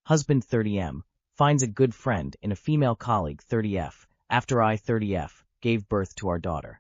Husband 30M finds a good friend in a female colleague 30F after I 30F gave birth to our daughter.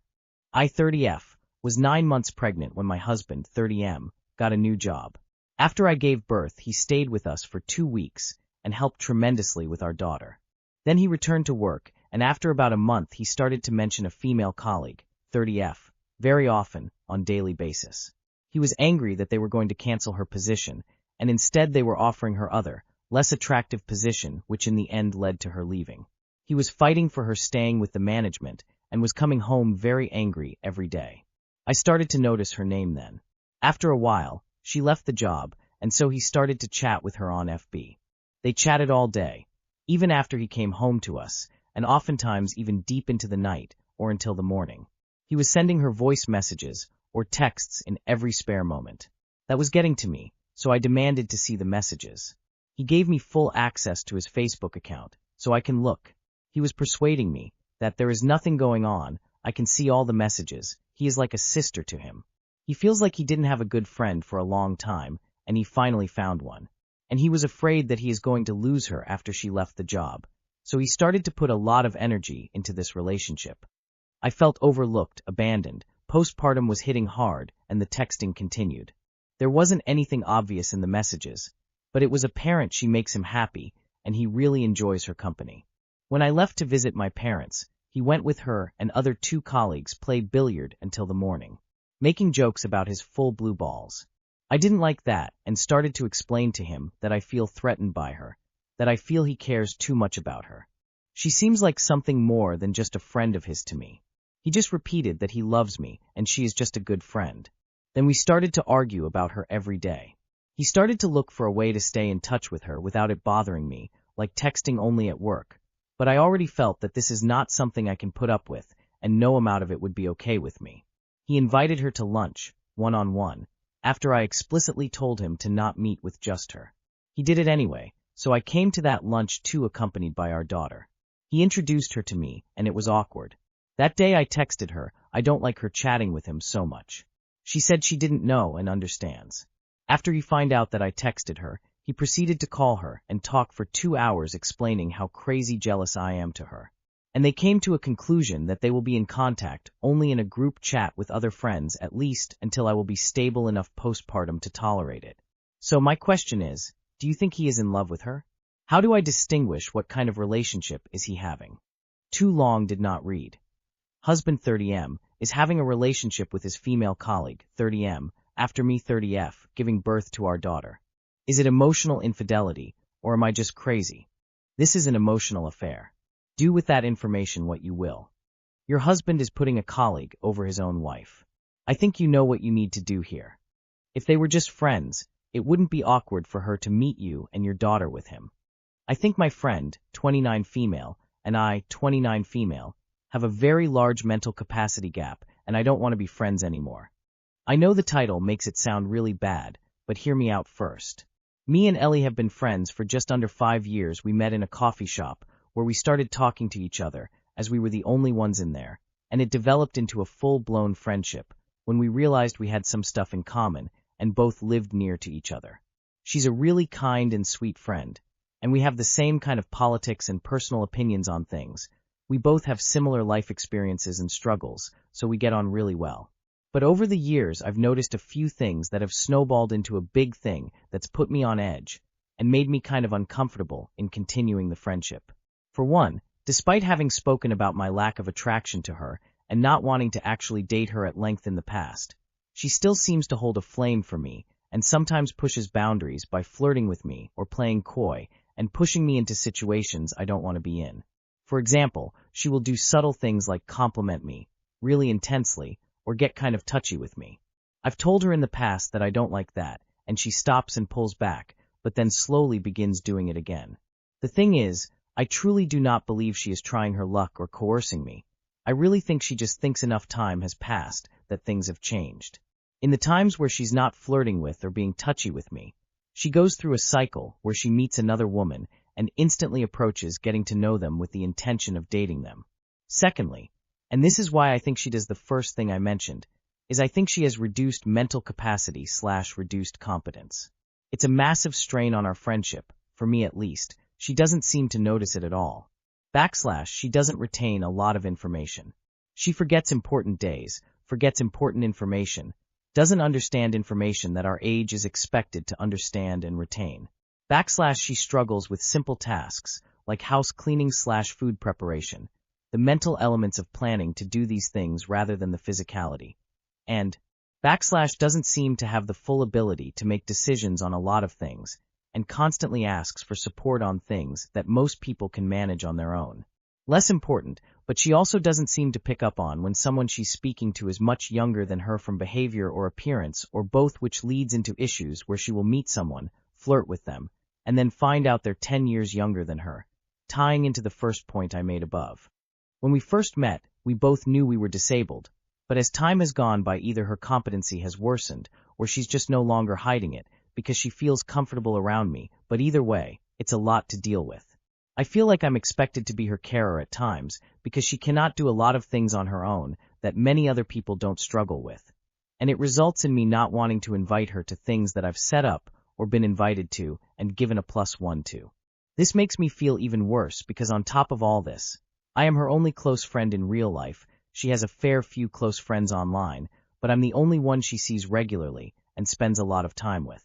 I 30F was 9 months pregnant when my husband 30M got a new job. After I gave birth, he stayed with us for 2 weeks and helped tremendously with our daughter. Then he returned to work, and after about a month he started to mention a female colleague, 30F, very often, on daily basis. He was angry that they were going to cancel her position, and instead they were offering her other, less attractive position, which in the end led to her leaving. He was fighting for her staying with the management and was coming home very angry every day. I started to notice her name then. After a while, she left the job, and so he started to chat with her on FB. They chatted all day, even after he came home to us, and oftentimes even deep into the night or until the morning. He was sending her voice messages or texts in every spare moment. That was getting to me, so I demanded to see the messages. He gave me full access to his Facebook account, so I can look. He was persuading me that there is nothing going on, I can see all the messages, he is like a sister to him. He feels like he didn't have a good friend for a long time, and he finally found one. And he was afraid that he is going to lose her after she left the job, so he started to put a lot of energy into this relationship. I felt overlooked, abandoned, postpartum was hitting hard, and the texting continued. There wasn't anything obvious in the messages, but it was apparent she makes him happy, and he really enjoys her company. When I left to visit my parents, he went with her and other 2 colleagues played billiard until the morning, making jokes about his full blue balls. I didn't like that and started to explain to him that I feel threatened by her, that I feel he cares too much about her. She seems like something more than just a friend of his to me. He just repeated that he loves me and she is just a good friend. Then we started to argue about her every day. He started to look for a way to stay in touch with her without it bothering me, like texting only at work. But I already felt that this is not something I can put up with, and no amount of it would be okay with me. He invited her to lunch, one-on-one, after I explicitly told him to not meet with just her. He did it anyway, so I came to that lunch too, accompanied by our daughter. He introduced her to me, and it was awkward. That day I texted her, I don't like her chatting with him so much. She said she didn't know and understands. After he found out that I texted her, he proceeded to call her and talk for 2 hours explaining how crazy jealous I am to her. And they came to a conclusion that they will be in contact only in a group chat with other friends at least until I will be stable enough postpartum to tolerate it. So my question is, do you think he is in love with her? How do I distinguish what kind of relationship is he having? Too long did not read. Husband 30M is having a relationship with his female colleague 30M after me 30F giving birth to our daughter. Is it emotional infidelity, or am I just crazy? This is an emotional affair. Do with that information what you will. Your husband is putting a colleague over his own wife. I think you know what you need to do here. If they were just friends, it wouldn't be awkward for her to meet you and your daughter with him. I think my friend, 29 female, and I, 29 female, have a very large mental capacity gap, and I don't want to be friends anymore. I know the title makes it sound really bad, but hear me out first. Me and Ellie have been friends for just under 5 years. We met in a coffee shop, where we started talking to each other, as we were the only ones in there, and it developed into a full-blown friendship, when we realized we had some stuff in common, and both lived near to each other. She's a really kind and sweet friend, and we have the same kind of politics and personal opinions on things. We both have similar life experiences and struggles, so we get on really well. But over the years, I've noticed a few things that have snowballed into a big thing that's put me on edge and made me kind of uncomfortable in continuing the friendship. For one, despite having spoken about my lack of attraction to her and not wanting to actually date her at length in the past, she still seems to hold a flame for me and sometimes pushes boundaries by flirting with me or playing coy and pushing me into situations I don't want to be in. For example, she will do subtle things like compliment me, really intensely, or get kind of touchy with me. I've told her in the past that I don't like that, and she stops and pulls back, but then slowly begins doing it again. The thing is, I truly do not believe she is trying her luck or coercing me. I really think she just thinks enough time has passed that things have changed. In the times where she's not flirting with or being touchy with me, she goes through a cycle where she meets another woman and instantly approaches getting to know them with the intention of dating them. Secondly, and this is why I think she does the first thing I mentioned, is I think she has reduced mental capacity / reduced competence. It's a massive strain on our friendship, for me at least, she doesn't seem to notice it at all. She doesn't retain a lot of information. She forgets important days, forgets important information, doesn't understand information that our age is expected to understand and retain. She struggles with simple tasks, like house cleaning/food preparation, the mental elements of planning to do these things rather than the physicality. And doesn't seem to have the full ability to make decisions on a lot of things, and constantly asks for support on things that most people can manage on their own. Less important, but she also doesn't seem to pick up on when someone she's speaking to is much younger than her from behavior or appearance or both, which leads into issues where she will meet someone, flirt with them, and then find out they're 10 years younger than her, tying into the first point I made above. When we first met, we both knew we were disabled, but as time has gone by, either her competency has worsened or she's just no longer hiding it because she feels comfortable around me, but either way, it's a lot to deal with. I feel like I'm expected to be her carer at times because she cannot do a lot of things on her own that many other people don't struggle with, and it results in me not wanting to invite her to things that I've set up or been invited to and given a +1 to. This makes me feel even worse because on top of all this, I am her only close friend in real life. She has a fair few close friends online, but I'm the only one she sees regularly and spends a lot of time with.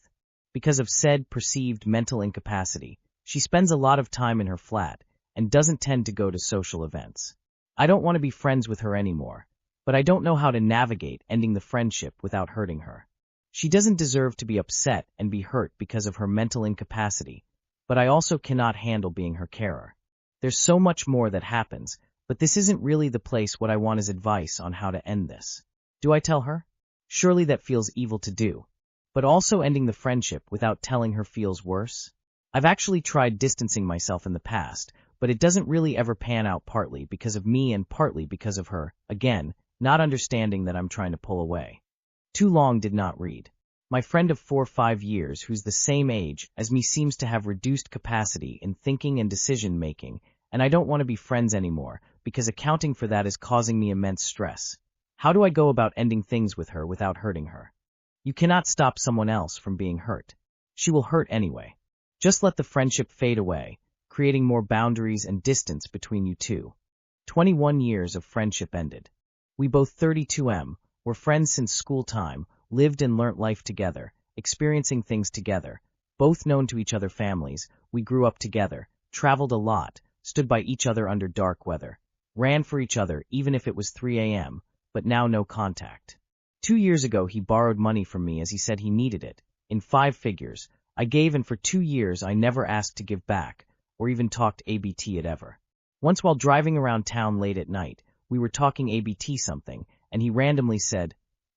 Because of said perceived mental incapacity, she spends a lot of time in her flat and doesn't tend to go to social events. I don't want to be friends with her anymore, but I don't know how to navigate ending the friendship without hurting her. She doesn't deserve to be upset and be hurt because of her mental incapacity, but I also cannot handle being her carer. There's so much more that happens, but this isn't really the place. What I want is advice on how to end this. Do I tell her? Surely that feels evil to do. But also ending the friendship without telling her feels worse. I've actually tried distancing myself in the past, but it doesn't really ever pan out, partly because of me and partly because of her, again, not understanding that I'm trying to pull away. Too long did not read. My friend of 4 or 5 years who's the same age as me seems to have reduced capacity in thinking and decision-making, and I don't want to be friends anymore because accounting for that is causing me immense stress. How do I go about ending things with her without hurting her? You cannot stop someone else from being hurt. She will hurt anyway. Just let the friendship fade away, creating more boundaries and distance between you two. 21 years of friendship ended. We both 32M, were friends since school time, lived and learnt life together, experiencing things together, both known to each other families, we grew up together, traveled a lot, stood by each other under dark weather, ran for each other even if it was 3 a.m., but now no contact. 2 years ago he borrowed money from me as he said he needed it, in 5 figures. I gave, and for 2 years I never asked to give back, or even talked ABT it ever. Once while driving around town late at night, we were talking ABT something, and he randomly said,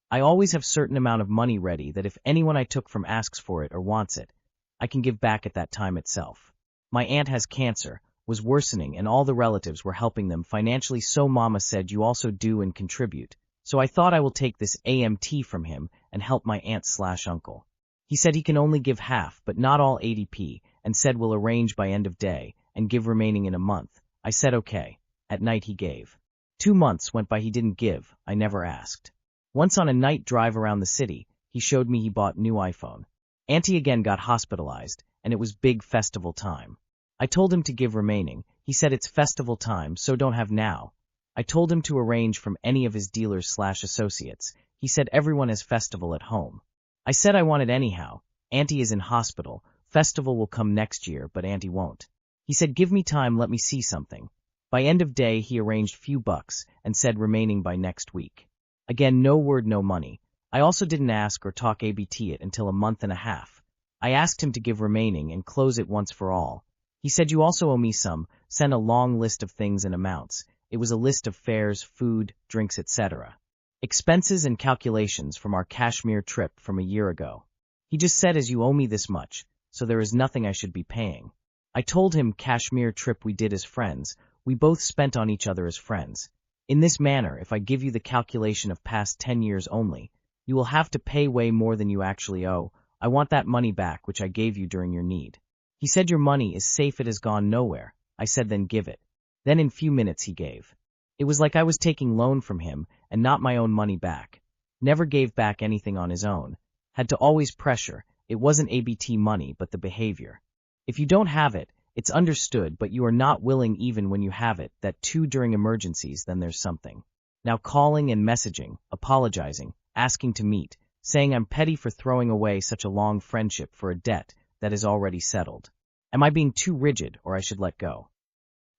I always have certain amount of money ready that if anyone I took from asks for it or wants it, I can give back at that time itself. My aunt has cancer, was worsening, and all the relatives were helping them financially, so mama said you also do and contribute, so I thought I will take this AMT from him and help my aunt/uncle. He said he can only give half but not all ADP, and said we'll arrange by end of day and give remaining in a month. I said okay. At night he gave. 2 months went by, he didn't give, I never asked. Once on a night drive around the city, he showed me he bought new iPhone. Auntie again got hospitalized, and it was big festival time. I told him to give remaining. He said it's festival time, so don't have now. I told him to arrange from any of his dealers/associates. He said everyone has festival at home. I said I want it anyhow. Auntie is in hospital. Festival will come next year, but Auntie won't. He said give me time, let me see something. By end of day he arranged few bucks and said remaining by next week. Again no word, no money. I also didn't ask or talk ABT it until a month and a half. I asked him to give remaining and close it once for all. He said you also owe me some, sent a long list of things and amounts. It was a list of fares, food, drinks, etc. Expenses and calculations from our Kashmir trip from a year ago. He just said as you owe me this much, so there is nothing I should be paying. I told him Kashmir trip we did as friends, we both spent on each other as friends. In this manner, if I give you the calculation of past 10 years only, you will have to pay way more than you actually owe. I want that money back which I gave you during your need. He said your money is safe, it has gone nowhere. I said then give it. Then in few minutes he gave. It was like I was taking loan from him and not my own money back. Never gave back anything on his own. Had to always pressure. It wasn't ABT money but the behavior. If you don't have it, it's understood, but you are not willing even when you have it, that too during emergencies, then there's something. Now calling and messaging, apologizing, asking to meet, saying I'm petty for throwing away such a long friendship for a debt that is already settled. Am I being too rigid or I should let go?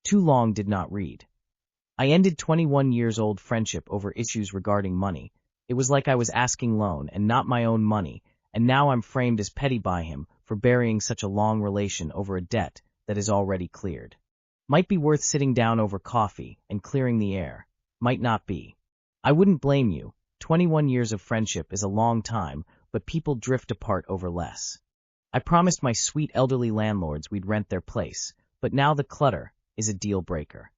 Too long did not read. I ended 21 years old friendship over issues regarding money. It was like I was asking loan and not my own money, and now I'm framed as petty by him for burying such a long relation over a debt that is already cleared. Might be worth sitting down over coffee and clearing the air. Might not be. I wouldn't blame you. 21 years of friendship is a long time, but people drift apart over less. I promised my sweet elderly landlords we'd rent their place, but now the clutter is a deal breaker.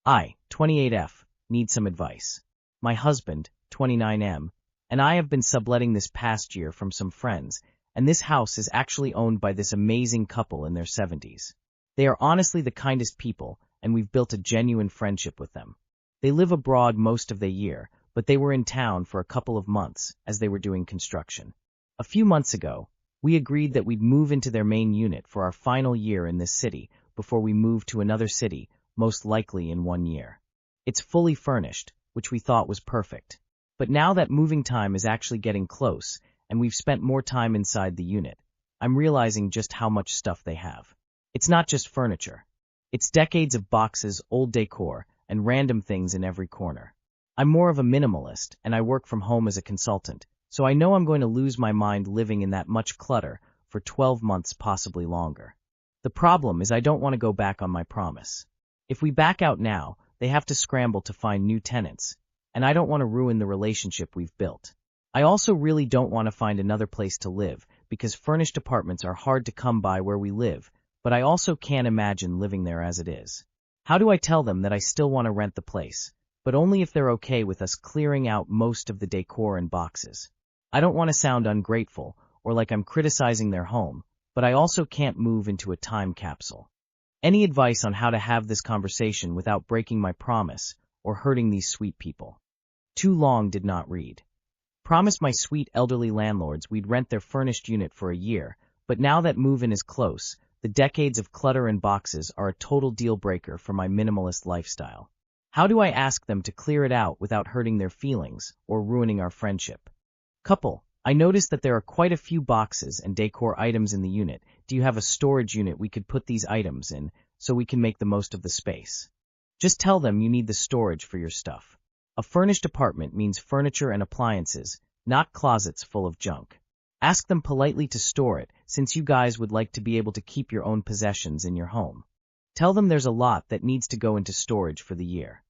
I, 28F, need some advice. My husband, 29M, and I have been subletting this past year from some friends, and this house is actually owned by this amazing couple in their 70s. They are honestly the kindest people, and we've built a genuine friendship with them. They live abroad most of the year, but they were in town for a couple of months as they were doing construction. A few months ago, we agreed that we'd move into their main unit for our final year in this city before we move to another city, most likely in 1 year. It's fully furnished, which we thought was perfect. But now that moving time is actually getting close, and we've spent more time inside the unit, I'm realizing just how much stuff they have. It's not just furniture. It's decades of boxes, old decor, and random things in every corner. I'm more of a minimalist, and I work from home as a consultant, so I know I'm going to lose my mind living in that much clutter for 12 months, possibly longer. The problem is I don't want to go back on my promise. If we back out now, they have to scramble to find new tenants, and I don't want to ruin the relationship we've built. I also really don't want to find another place to live, because furnished apartments are hard to come by where we live, but I also can't imagine living there as it is. How do I tell them that I still want to rent the place, but only if they're okay with us clearing out most of the decor and boxes? I don't want to sound ungrateful or like I'm criticizing their home, but I also can't move into a time capsule. Any advice on how to have this conversation without breaking my promise or hurting these sweet people? Too long did not read. Promised my sweet elderly landlords we'd rent their furnished unit for a year, but now that move-in is close, the decades of clutter and boxes are a total deal breaker for my minimalist lifestyle. How do I ask them to clear it out without hurting their feelings or ruining our friendship? Couple, I noticed that there are quite a few boxes and decor items in the unit. Do you have a storage unit we could put these items in so we can make the most of the space? Just tell them you need the storage for your stuff. A furnished apartment means furniture and appliances, not closets full of junk. Ask them politely to store it, since you guys would like to be able to keep your own possessions in your home. Tell them there's a lot that needs to go into storage for the year.